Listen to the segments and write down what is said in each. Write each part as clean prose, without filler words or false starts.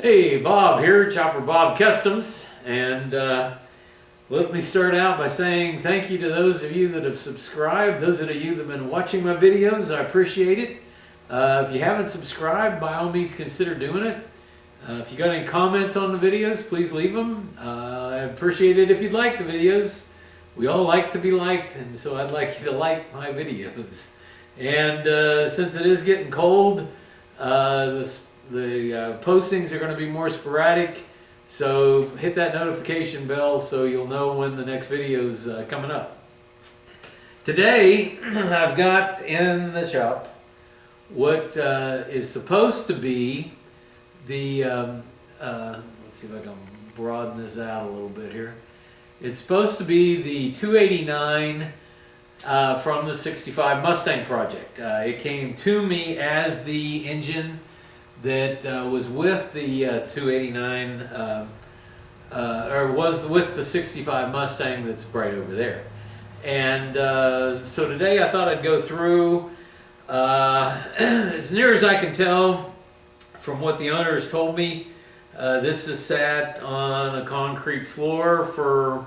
Hey, Bob here, Chopper Bob Customs, and let me start out by saying thank you to those of you that have subscribed, those of you that have been watching my videos. I appreciate it. If you haven't subscribed, by all means consider doing it. If you got any comments on the videos, please leave them. I appreciate it if you'd like the videos. We all like to be liked, and so I'd like you to like my videos. And since it is getting cold, the postings are going to be more sporadic, so hit that notification bell so you'll know when the next video is coming up. Today I've got in the shop what is supposed to be the let's see if I can broaden this out a little bit here. It's supposed to be the 289 from the 65 Mustang project. It came to me as the engine that was with the 289, or was with the 65 Mustang that's right over there. And so today I thought I'd go through, as near as I can tell from what the owner has told me, this has sat on a concrete floor for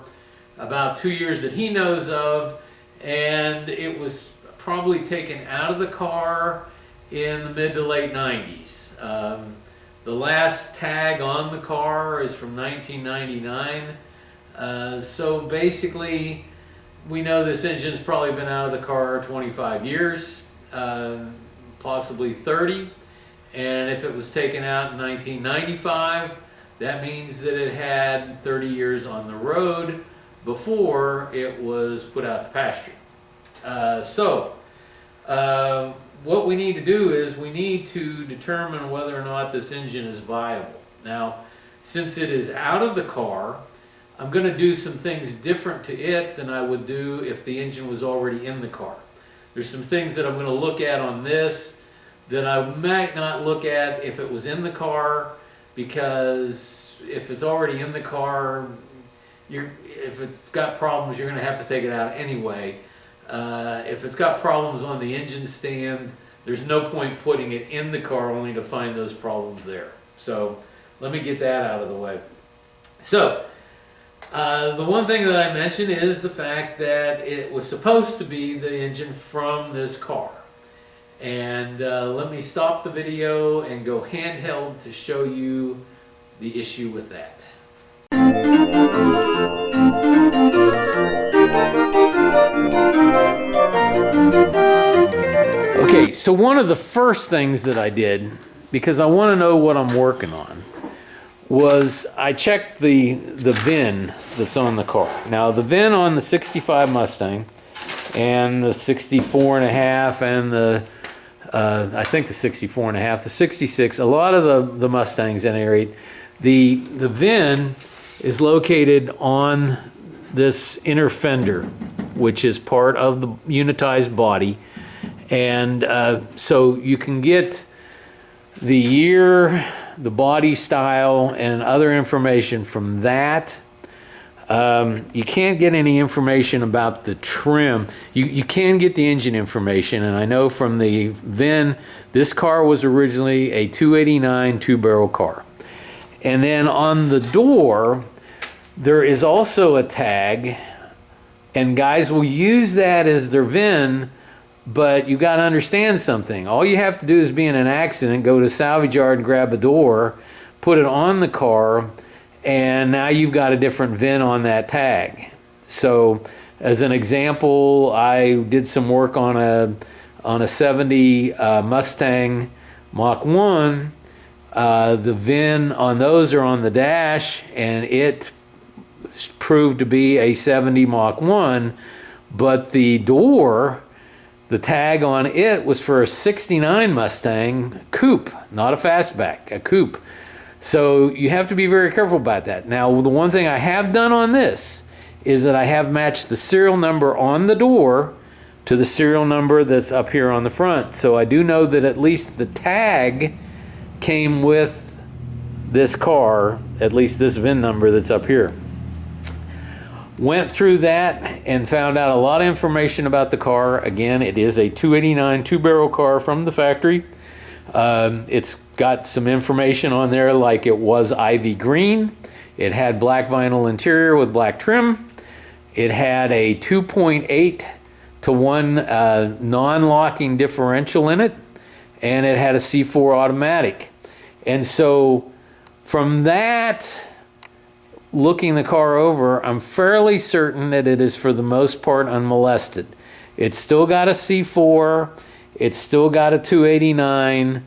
about 2 years that he knows of, and it was probably taken out of the car in the mid to late 90s. The last tag on the car is from 1999. So basically, we know this engine's probably been out of the car 25 years, possibly 30. And if it was taken out in 1995, that means that it had 30 years on the road before it was put out to pasture. What we need to do is we need to determine whether or not this engine is viable. Now, since it is out of the car, I'm going to do some things different to it than I would do if the engine was already in the car. There's some things that I'm going to look at on this that I might not look at if it was in the car, because if it's already in the car, if it's got problems, you're going to have to take it out anyway. If it's got problems on the engine stand, there's no point putting it in the car only to find those problems there. So let me get that out of the way. So the one thing that I mentioned is the fact that it was supposed to be the engine from this car. And let me stop the video and go handheld to show you the issue with that. Okay, so one of the first things that I did, because I want to know what I'm working on, was I checked the VIN that's on the car. Now the VIN on the 65 Mustang and the 64 and a half and the I think the 64 and a half, the 66, a lot of the Mustangs in area, the VIN is located on this inner fender, which is part of the unitized body. And so you can get the year, the body style, and other information from that. You can't get any information about the trim. You can get the engine information, and I know from the VIN, this car was originally a 289 two-barrel car. And then on the door, there is also a tag, and guys will use that as their VIN, but you got to understand something. All you have to do is be in an accident, go to a salvage yard and grab a door, put it on the car, and now you've got a different VIN on that tag. So as an example, I did some work on a 70 Mustang Mach 1. The VIN on those are on the dash, and it proved to be a 70 Mach 1, but the door, the tag on it was for a 69 Mustang coupe, not a fastback, a coupe. So you have to be very careful about that. Now, the one thing I have done on this is that I have matched the serial number on the door to the serial number that's up here on the front. So I do know that at least the tag came with this car, at least this VIN number that's up here. Went through that and found out a lot of information about the car. Again, it is a 289 two-barrel car from the factory. It's got some information on there like it was ivy green. It had black vinyl interior with black trim. It had a 2.8 to 1 non-locking differential in it, and it had a C4 automatic. And so from that, looking the car over, I'm fairly certain that it is for the most part unmolested. It's still got a C4, it's still got a 289.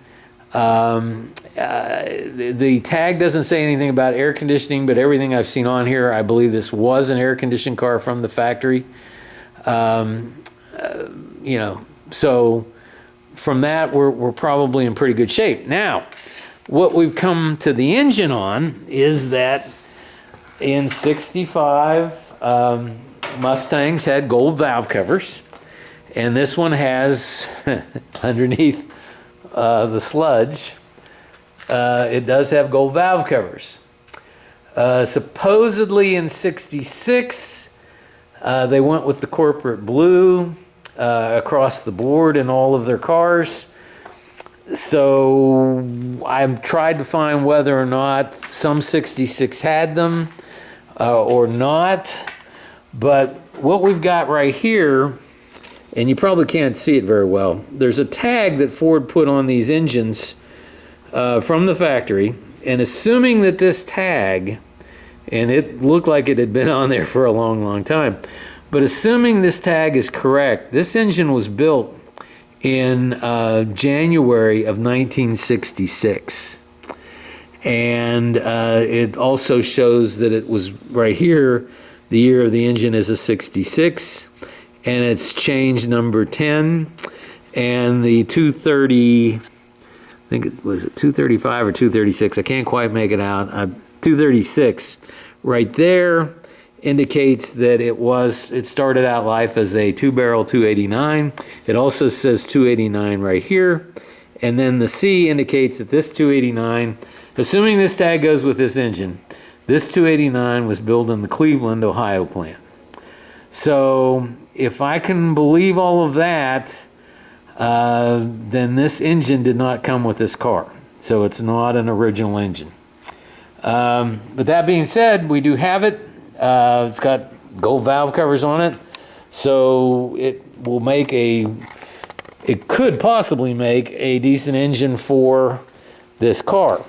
The tag doesn't say anything about air conditioning, but everything I've seen on here, I believe this was an air conditioned car from the factory. You know, so from that, we're probably in pretty good shape. Now, what we've come to the engine on is that in 65, Mustangs had gold valve covers, and this one has underneath the sludge, it does have gold valve covers. Supposedly in 66, they went with the corporate blue across the board in all of their cars. So I've tried to find whether or not some 66 had them or not. But what we've got right here, and you probably can't see it very well, there's a tag that Ford put on these engines from the factory. And assuming that this tag, and it looked like it had been on there for a long, long time, but assuming this tag is correct, this engine was built in January of 1966. And it also shows that it was right here, the year of the engine is a 66, and it's change number 10, and the 230, I think it was 235 or 236, I can't quite make it out, 236 right there indicates that it started out life as a 2-barrel 289. It also says 289 right here, and then the C indicates that this 289, assuming this tag goes with this engine, this 289 was built in the Cleveland, Ohio plant. So if I can believe all of that, then this engine did not come with this car. So it's not an original engine. But that being said, we do have it. It's got gold valve covers on it. So it could possibly make a decent engine for this car.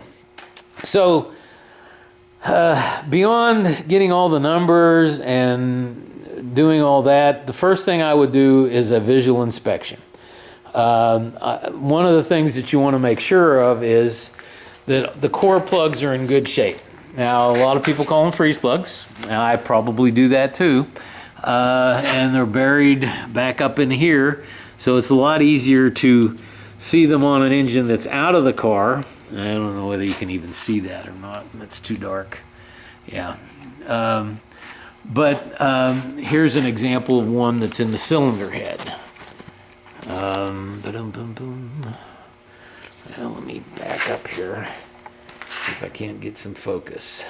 So beyond getting all the numbers and doing all that, the first thing I would do is a visual inspection. One of the things that you want to make sure of is that the core plugs are in good shape. Now, a lot of people call them freeze plugs. Now, I probably do that too. And they're buried back up in here, so it's a lot easier to see them on an engine that's out of the car. I don't know whether you can even see that or not. It's too dark. Yeah. But here's an example of one that's in the cylinder head. Now let me back up here, see if I can't get some focus.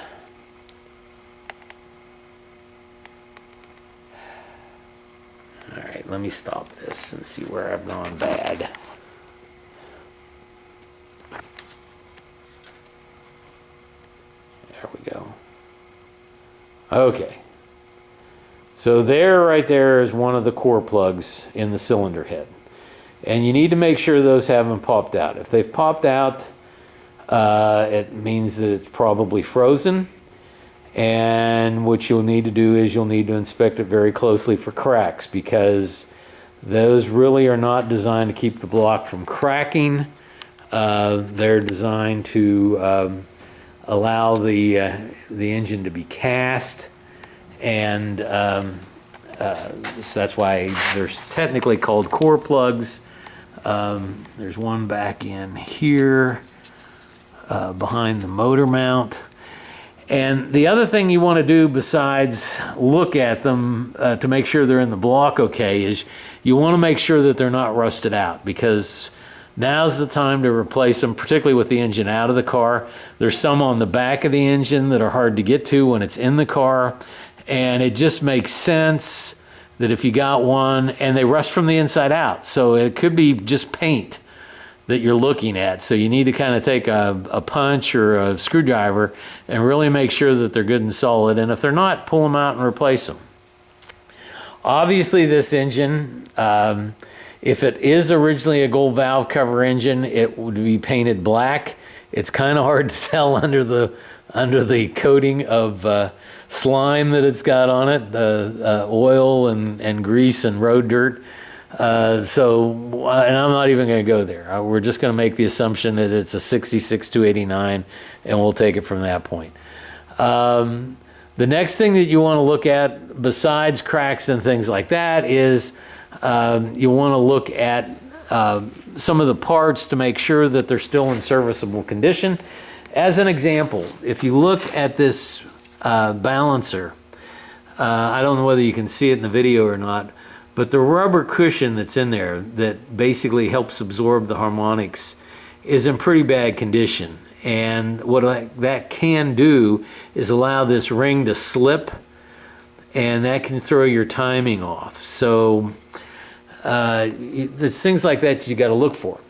All right, let me stop this and see where I've gone bad. There we go. Okay. So there, right there is one of the core plugs in the cylinder head. And you need to make sure those haven't popped out. If they've popped out, it means that it's probably frozen. And what you'll need to do is you'll need to inspect it very closely for cracks, because those really are not designed to keep the block from cracking. They're designed to allow the engine to be cast, and so that's why they're technically called core plugs. There's one back in here behind the motor mount. And the other thing you want to do besides look at them to make sure they're in the block okay is you want to make sure that they're not rusted out, because now's the time to replace them, particularly with the engine out of the car. There's some on the back of the engine that are hard to get to when it's in the car, and it just makes sense that if you got one, and they rust from the inside out, so it could be just paint that you're looking at. So you need to kind of take a punch or a screwdriver and really make sure that they're good and solid. And if they're not, pull them out and replace them. Obviously this engine, if it is originally a gold valve cover engine, it would be painted black. It's kind of hard to tell under the coating of slime that it's got on it, the oil and grease and road dirt. And I'm not even going to go there. We're just going to make the assumption that it's a 66 289, and we'll take it from that point. The next thing that you want to look at, besides cracks and things like that, is you want to look at some of the parts to make sure that they're still in serviceable condition. As an example, if you look at this balancer, I don't know whether you can see it in the video or not, but the rubber cushion that's in there that basically helps absorb the harmonics is in pretty bad condition. And what that can do is allow this ring to slip, and that can throw your timing off. So there's things like that you got to look for.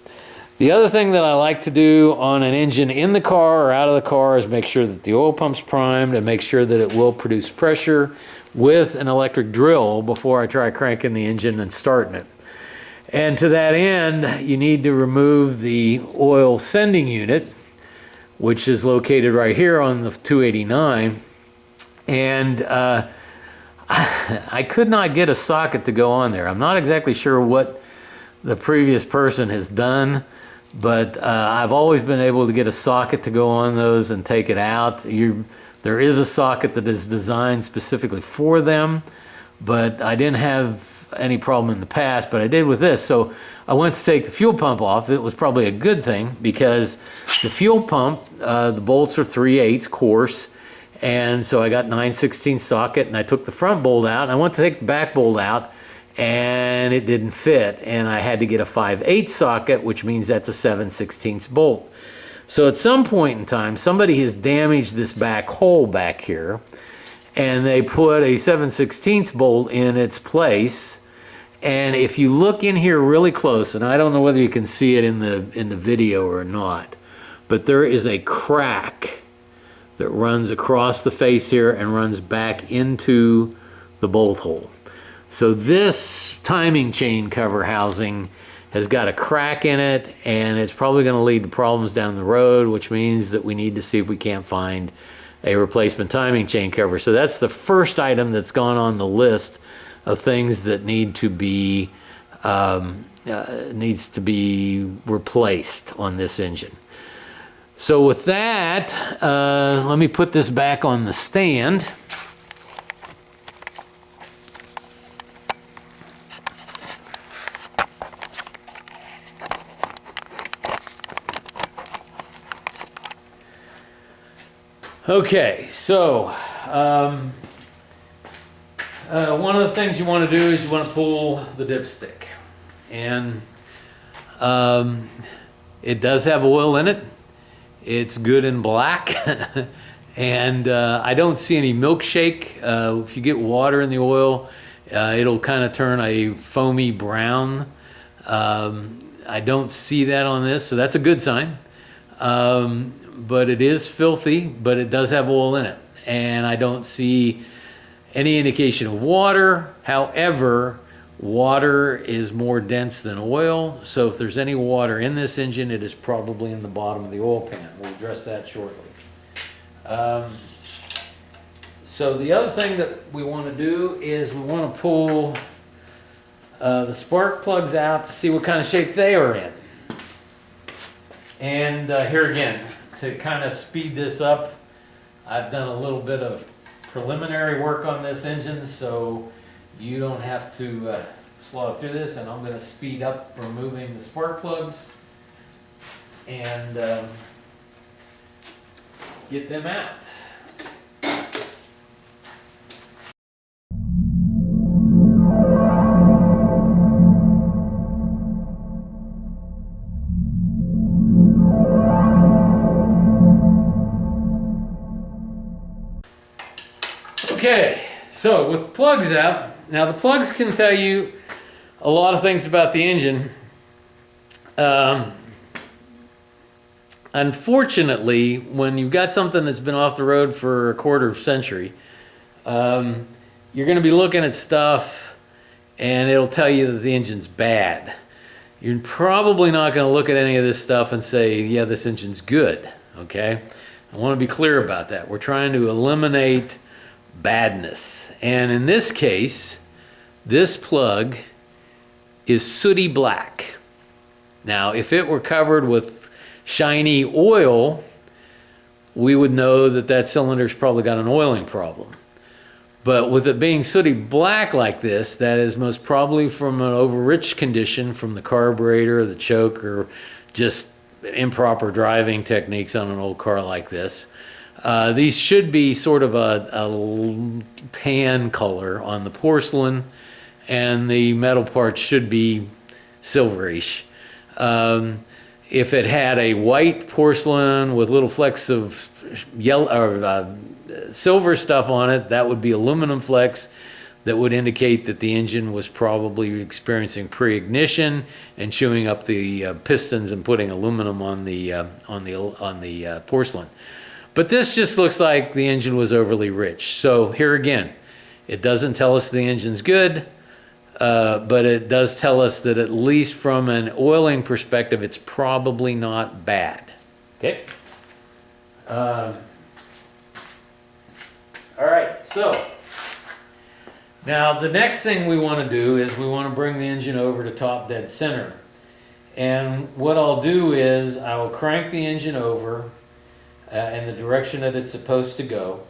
The other thing that I like to do on an engine in the car or out of the car is make sure that the oil pump's primed and make sure that it will produce pressure with an electric drill before I try cranking the engine and starting it. And to that end, you need to remove the oil sending unit, which is located right here on the 289. And I could not get a socket to go on there. I'm not exactly sure what the previous person has done, but I've always been able to get a socket to go on those and take it out. There is a socket that is designed specifically for them, but I didn't have any problem in the past, but I did with this. So I went to take the fuel pump off. It was probably a good thing because the fuel pump, the bolts are 3/8 coarse, and so I got 9/16 socket, and I took the front bolt out, and I went to take the back bolt out, and it didn't fit, and I had to get a 5/8 socket, which means that's a 7/16 bolt. So at some point in time, somebody has damaged this back hole back here, and they put a 7/16 bolt in its place. And if you look in here really close, and I don't know whether you can see it in the video or not, but there is a crack that runs across the face here and runs back into the bolt hole. So this timing chain cover housing has got a crack in it, and it's probably going to lead to problems down the road, which means that we need to see if we can't find a replacement timing chain cover. So that's the first item that's gone on the list of things that needs to be replaced on this engine. So with that, let me put this back on the stand. Okay, so one of the things you want to do is you want to pull the dipstick, and it does have oil in it. It's good and black, and I don't see any milkshake. If you get water in the oil, it'll kind of turn a foamy brown. I don't see that on this, so that's a good sign. But it is filthy, but it does have oil in it, and I don't see any indication of water. However, water is more dense than oil, so if there's any water in this engine, it is probably in the bottom of the oil pan. We'll address that shortly. So the other thing that we want to do is we want to pull the spark plugs out to see what kind of shape they are in. And here again, to kind of speed this up, I've done a little bit of preliminary work on this engine, so you don't have to slog through this, and I'm going to speed up removing the spark plugs and get them out. Okay, so with the plugs out, now the plugs can tell you a lot of things about the engine. unfortunately, when you've got something that's been off the road for a quarter of a century, you're going to be looking at stuff and it'll tell you that the engine's bad. You're probably not going to look at any of this stuff and say, yeah, this engine's good, okay? I want to be clear about that. We're trying to eliminate badness. And in this case, this plug is sooty black. Now, if it were covered with shiny oil, we would know that that cylinder's probably got an oiling problem. But with it being sooty black like this, that is most probably from an overrich condition from the carburetor, the choke, or just improper driving techniques on an old car like this. These should be sort of a tan color on the porcelain, and the metal parts should be silverish. If it had a white porcelain with little flecks of yellow or silver stuff on it, that would be aluminum flecks that would indicate that the engine was probably experiencing pre-ignition and chewing up the pistons and putting aluminum on the porcelain. But this just looks like the engine was overly rich. So here again, it doesn't tell us the engine's good, but it does tell us that at least from an oiling perspective, it's probably not bad. Okay. All right, so now the next thing we want to do is we want to bring the engine over to top dead center. And what I'll do is I will crank the engine over in the direction that it's supposed to go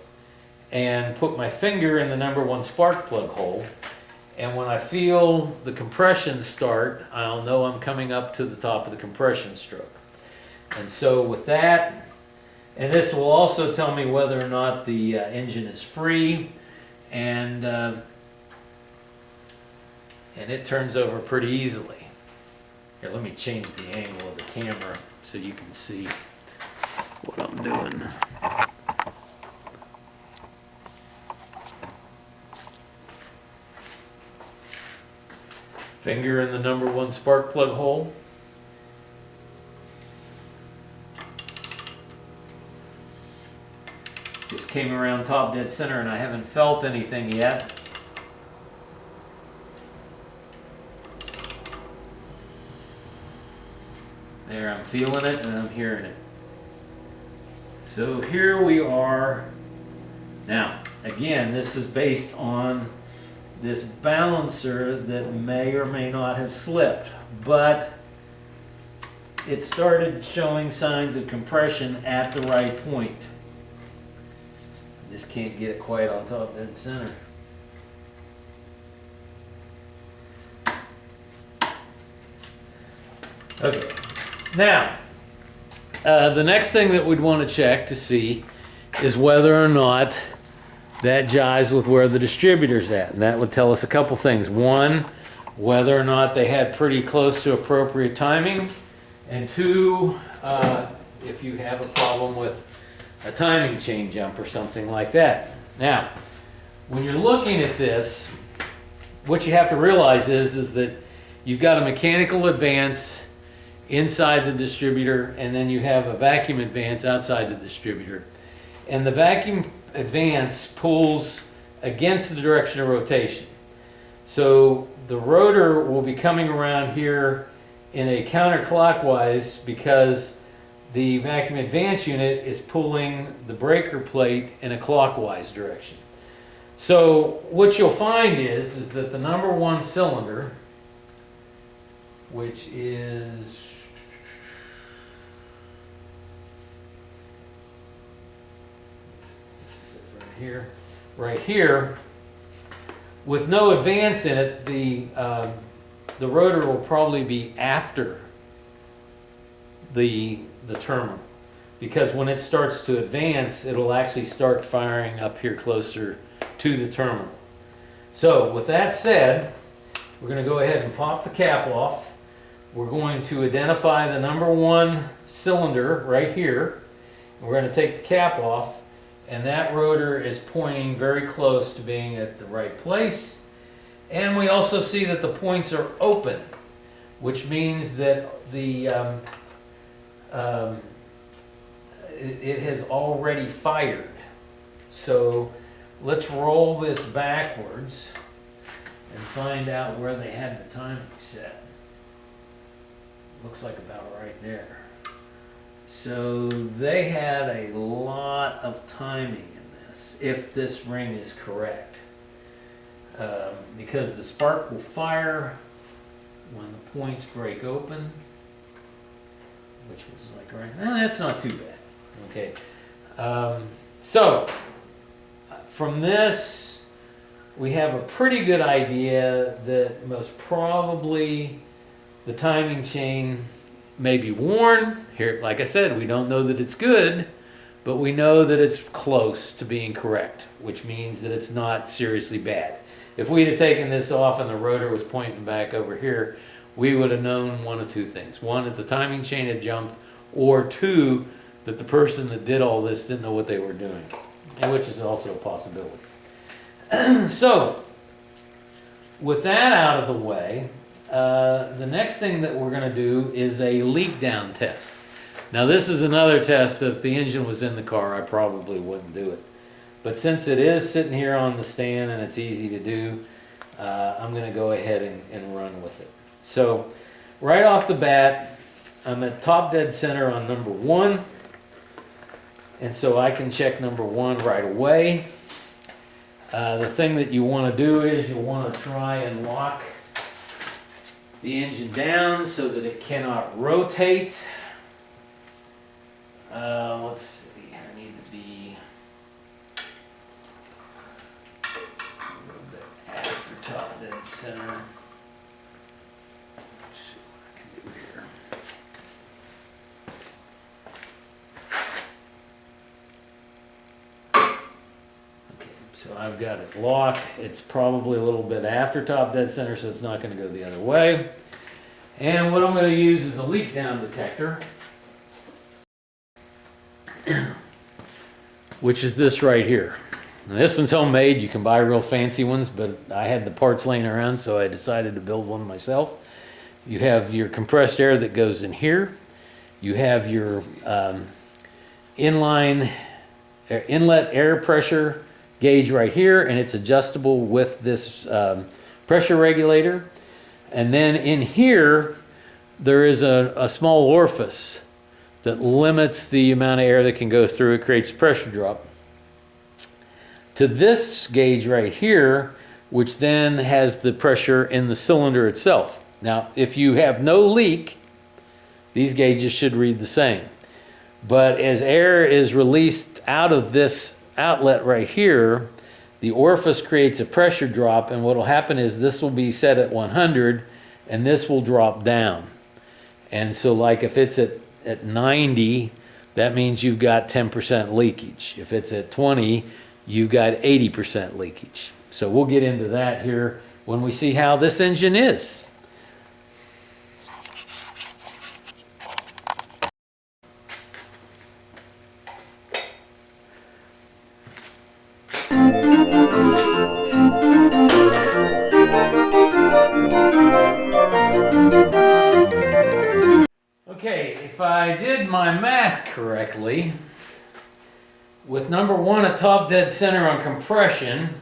and put my finger in the #1 spark plug hole. And when I feel the compression start, I'll know I'm coming up to the top of the compression stroke. And so with that, and this will also tell me whether or not the engine is free, and it turns over pretty easily. Here, let me change the angle of the camera so you can see what I'm doing. Finger in the #1 spark plug hole. Just came around top dead center and I haven't felt anything yet. There, I'm feeling it and I'm hearing it. So here we are. Now, again, this is based on this balancer that may or may not have slipped, but it started showing signs of compression at the right point. I just can't get it quite on top dead center. Okay, now the next thing that we'd want to check to see is whether or not that jives with where the distributor's at. And that would tell us a couple things. One, whether or not they had pretty close to appropriate timing. And two, if you have a problem with a timing chain jump or something like that. Now, when you're looking at this, what you have to realize is that you've got a mechanical advance inside the distributor, and then you have a vacuum advance outside the distributor. And the vacuum advance pulls against the direction of rotation. So the rotor will be coming around here in a counterclockwise because the vacuum advance unit is pulling the breaker plate in a clockwise direction. So what you'll find is that the #1 cylinder, which is right here, with no advance in it, the rotor will probably be after the terminal, because when it starts to advance, it'll actually start firing up here closer to the terminal. So with that said, we're going to go ahead and pop the cap off. We're going to identify the #1 cylinder right here. We're going to take the cap off, and that rotor is pointing very close to being at the right place. And we also see that the points are open, which means that the it has already fired. So let's roll this backwards and find out where they had the timing set. Looks like about right there. So they had a lot of timing in this, if this ring is correct. Because the spark will fire when the points break open, which was like right now. That's not too bad. Okay. So from this, we have a pretty good idea that most probably the timing chain may be worn. Here, like I said, we don't know that it's good, but we know that it's close to being correct, which means that it's not seriously bad. If we'd have taken this off and the rotor was pointing back over here, we would have known one of two things. One, that the timing chain had jumped, or two, that the person that did all this didn't know what they were doing, and which is also a possibility. So, with that out of the way, the next thing that we're going to do is a leak down test. Now this is another test that if the engine was in the car, I probably wouldn't do it. But since it is sitting here on the stand and it's easy to do, I'm going to go ahead and run with it. So right off the bat, I'm at top dead center on number 1. And so I can check number 1 right away. The thing that you want to do is you want to try and lock the engine down so that it cannot rotate. Let's see, I need to be a little bit after top dead center. Let's see what I can do here. Okay, so I've got it locked. It's probably a little bit after top dead center, so it's not going to go the other way. And what I'm going to use is a leak down detector, which is this right here. Now, this one's homemade. You can buy real fancy ones, but I had the parts laying around, so I decided to build one myself. You have your compressed air that goes in here. You have your inlet air pressure gauge right here, and it's adjustable with this pressure regulator. And then in here, there is a small orifice that limits the amount of air that can go through. It creates a pressure drop. To this gauge right here, which then has the pressure in the cylinder itself. Now, if you have no leak, these gauges should read the same. But as air is released out of this outlet right here, the orifice creates a pressure drop, and what will happen is this will be set at 100 and this will drop down. And so like if it's at 90, that means you've got 10% leakage. If it's at 20, you've got 80% leakage. So we'll get into that here when we see how this engine is. Okay, if I did my math correctly, with number 1 at top dead center on compression,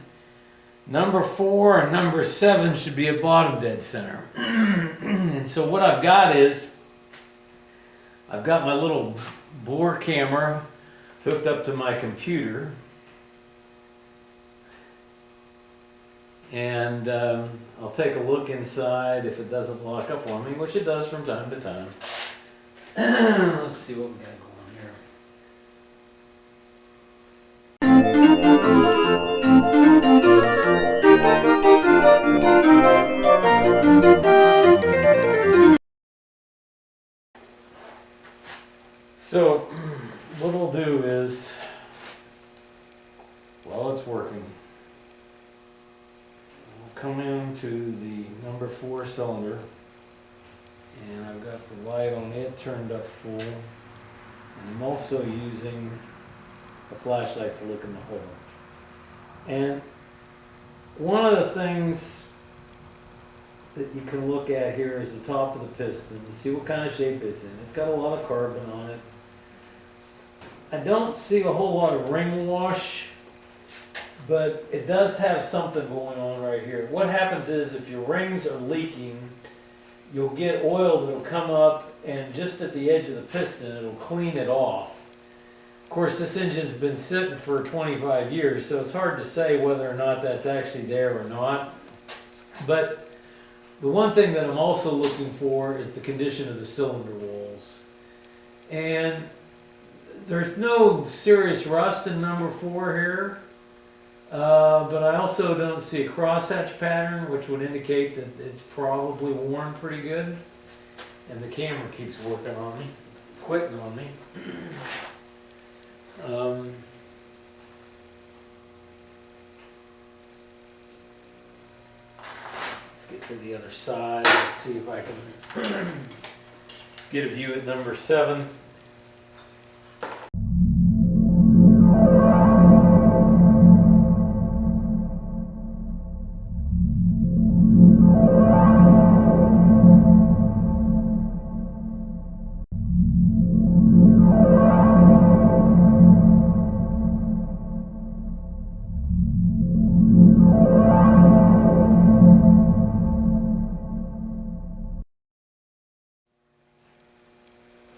number 4 and number 7 should be at bottom dead center. And so what I've got is, I've got my little bore camera hooked up to my computer. And I'll take a look inside if it doesn't lock up on me, which it does from time to time. Let's see what we got going here. So what we'll do is, while it's working, we'll come into the number 4 cylinder. And I've got the light on it turned up full. And I'm also using a flashlight to look in the hole. And one of the things that you can look at here is the top of the piston. You see what kind of shape it's in. It's got a lot of carbon on it. I don't see a whole lot of ring wash, but it does have something going on right here. What happens is if your rings are leaking, you'll get oil that'll come up and just at the edge of the piston, it'll clean it off. Of course, this engine's been sitting for 25 years, so it's hard to say whether or not that's actually there or not. But the one thing that I'm also looking for is the condition of the cylinder walls. And there's no serious rust in number 4 here, but I also don't see a crosshatch pattern, which would indicate that it's probably worn pretty good. And the camera keeps working on me, quitting on me. Let's get to the other side. Let's see if I can get a view at number 7.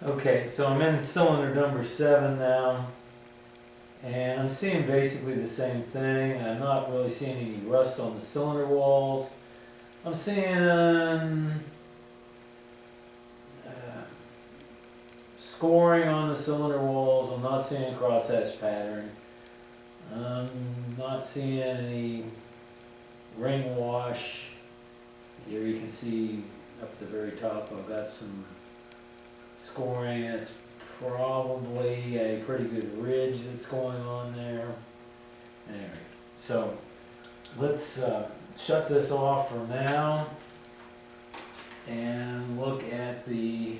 Okay, so I'm in cylinder number 7 now, and I'm seeing basically the same thing. I'm not really seeing any rust on the cylinder walls. I'm seeing scoring on the cylinder walls. I'm not seeing a crosshatch pattern. I'm not seeing any ring wash. Here you can see up at the very top I've got some scoring. It's probably a pretty good ridge that's going on there. Anyway, so let's shut this off for now and look at the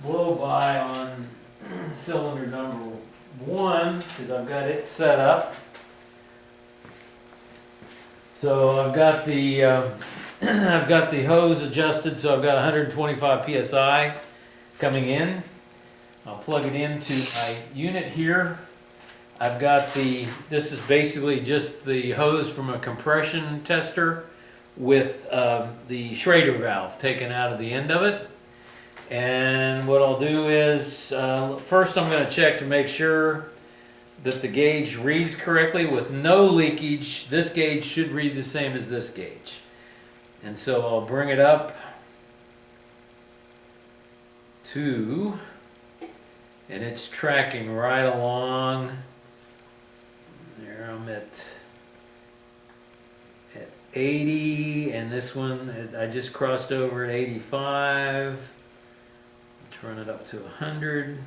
blow by on cylinder number 1 because I've got it set up. So I've got the I've got the hose adjusted, so I've got 125 psi coming in. I'll plug it into my unit here. I've got this is basically just the hose from a compression tester with the Schrader valve taken out of the end of it. And what I'll do is, first I'm going to check to make sure that the gauge reads correctly. With no leakage, this gauge should read the same as this gauge. And so I'll bring it up to, and it's tracking right along. There I'm at 80, and this one I just crossed over at 85. Let's run it up to 100.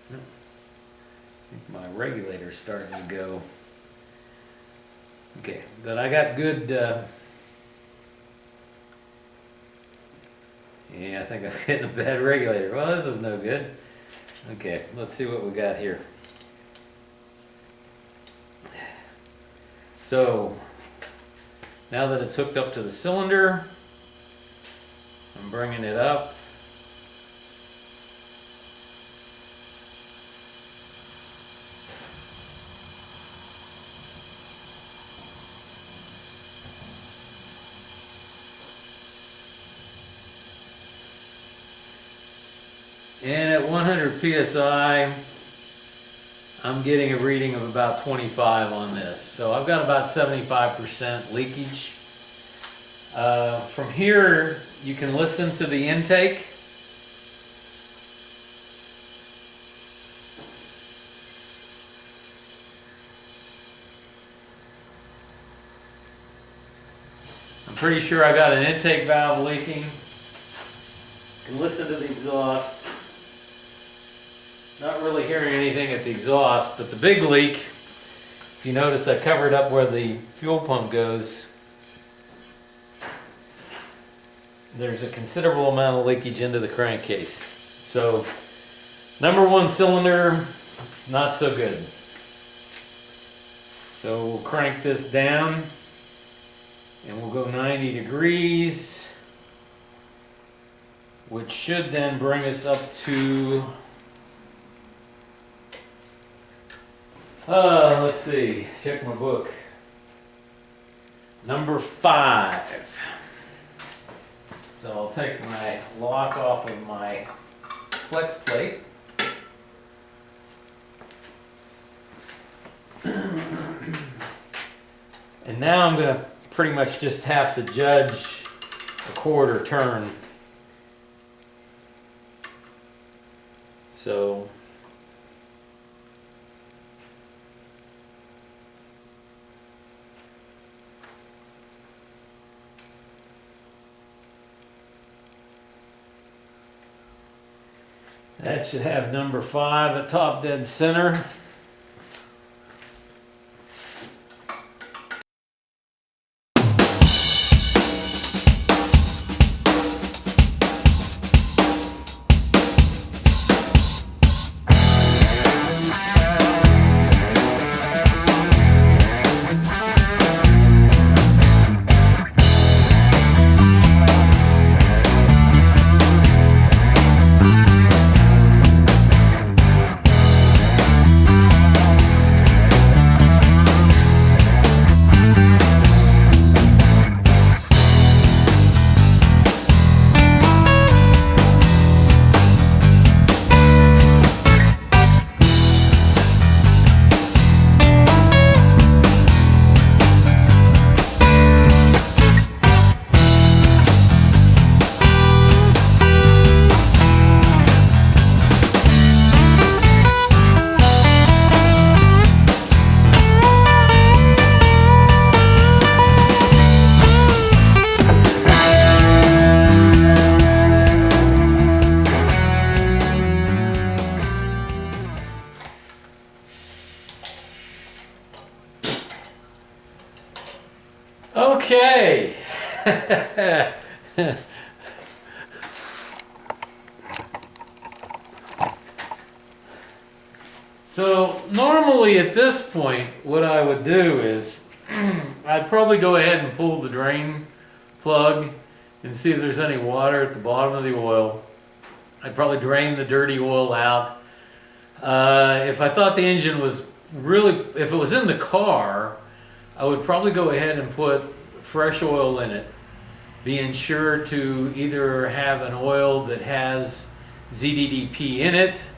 I think my regulator's starting to go. Okay, but I got good, yeah, I think I'm getting a bad regulator. Well, this is no good. Okay, let's see what we got here. So, now that it's hooked up to the cylinder, I'm bringing it up. And at 100 psi, I'm getting a reading of about 25 on this. So I've got about 75% leakage. From here, you can listen to the intake. I'm pretty sure I got an intake valve leaking. You can listen to the exhaust. Not really hearing anything at the exhaust, but the big leak, if you notice I covered up where the fuel pump goes. There's a considerable amount of leakage into the crankcase. So, number 1 cylinder, not so good. So we'll crank this down and we'll go 90 degrees, which should then bring us up to, let's see, check my book. Number 5. So I'll take my lock off of my flex plate. And now I'm going to pretty much just have to judge a quarter turn. So that should have number 5 at top dead center. Okay. So normally at this point, what I would do is I'd probably go ahead and pull the drain plug and see if there's any water at the bottom of the oil. I'd probably drain the dirty oil out. If I thought the engine was really, if it was in the car, I would probably go ahead and put fresh oil in it, being sure to either have an oil that has ZDDP in it,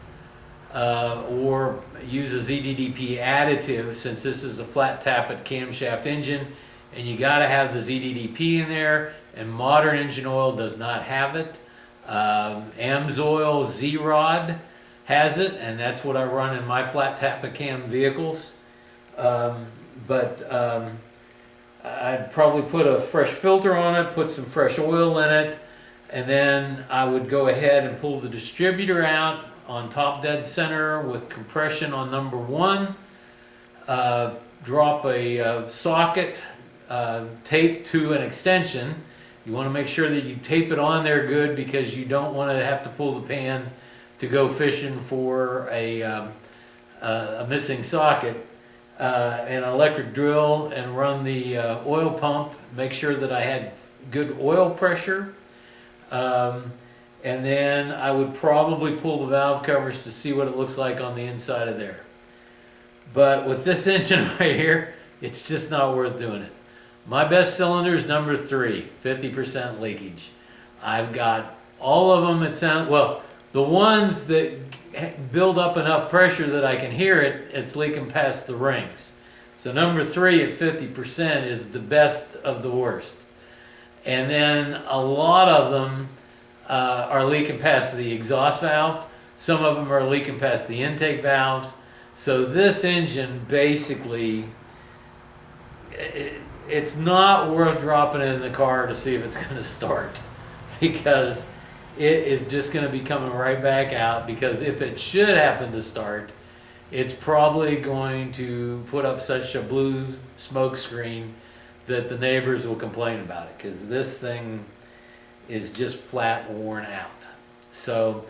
or use a ZDDP additive, since this is a flat tappet camshaft engine, and you got to have the ZDDP in there, and modern engine oil does not have it. Amsoil Z-Rod has it, and that's what I run in my flat tappet cam vehicles. I'd probably put a fresh filter on it, put some fresh oil in it, and then I would go ahead and pull the distributor out on top dead center with compression on number 1, drop a socket taped to an extension. You want to make sure that you tape it on there good, because you don't want to have to pull the pan to go fishing for a missing socket. An electric drill, and run the oil pump, make sure that I had good oil pressure. And then I would probably pull the valve covers to see what it looks like on the inside of there. But with this engine right here, it's just not worth doing it. My best cylinder is number 3, 50% leakage. I've got all of them, it sounds, well, the ones that build up enough pressure that I can hear it, it's leaking past the rings. So number 3 at 50% is the best of the worst. And then a lot of them are leaking past the exhaust valve. Some of them are leaking past the intake valves. So this engine basically, it's not worth dropping it in the car to see if it's going to start, because it is just going to be coming right back out, because if it should happen to start, it's probably going to put up such a blue smoke screen that the neighbors will complain about it, because this thing is just flat worn out. So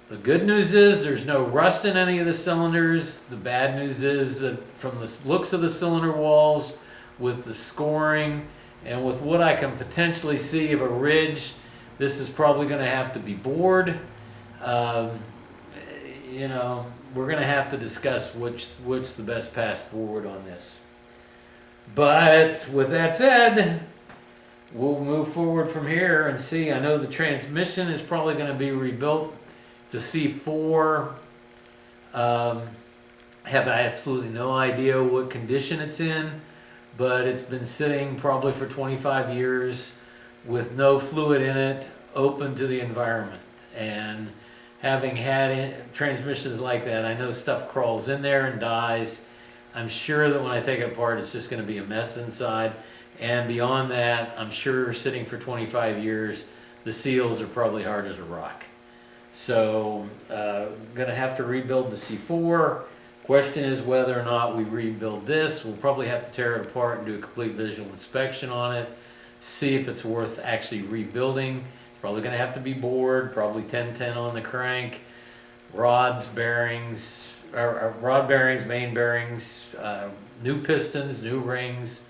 The good news is there's no rust in any of the cylinders. The bad news is that from the looks of the cylinder walls, with the scoring, and with what I can potentially see of a ridge, this is probably going to have to be bored. You know, we're going to have to discuss which the best path forward on this. But with that said, we'll move forward from here and see. I know the transmission is probably going to be rebuilt to C4. Have absolutely no idea what condition it's in, but it's been sitting probably for 25 years with no fluid in it, open to the environment. And having had transmissions like that, I know stuff crawls in there and dies. I'm sure that when I take it apart, it's just going to be a mess inside. And beyond that, I'm sure sitting for 25 years, the seals are probably hard as a rock. So, going to have to rebuild the C4. Question is whether or not we rebuild this. We'll probably have to tear it apart and do a complete visual inspection on it, see if it's worth actually rebuilding. It's probably going to have to be bored, probably 1010 on the crank, rods, bearings, rod bearings, main bearings, new pistons, new rings,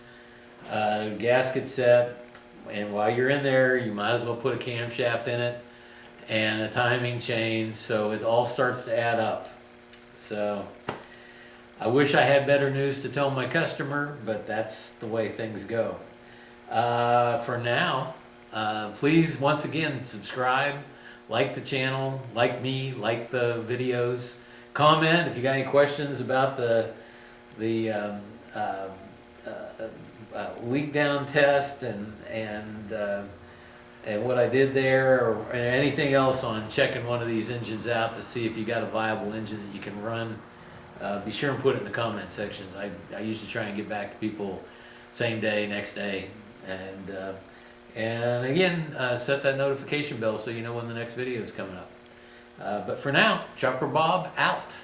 gasket set. And while you're in there, you might as well put a camshaft in it and a timing chain, so it all starts to add up. So I wish I had better news to tell my customer, but that's the way things go. For now, please once again subscribe, like the channel, like me, like the videos, comment if you got any questions about the Leakdown test and what I did there, or anything else on checking one of these engines out to see if you got a viable engine that you can run. Be sure and put it in the comment sections. I usually try and get back to people same day, next day, and again, set that notification bell so you know when the next video is coming up. But for now, Chopper Bob out.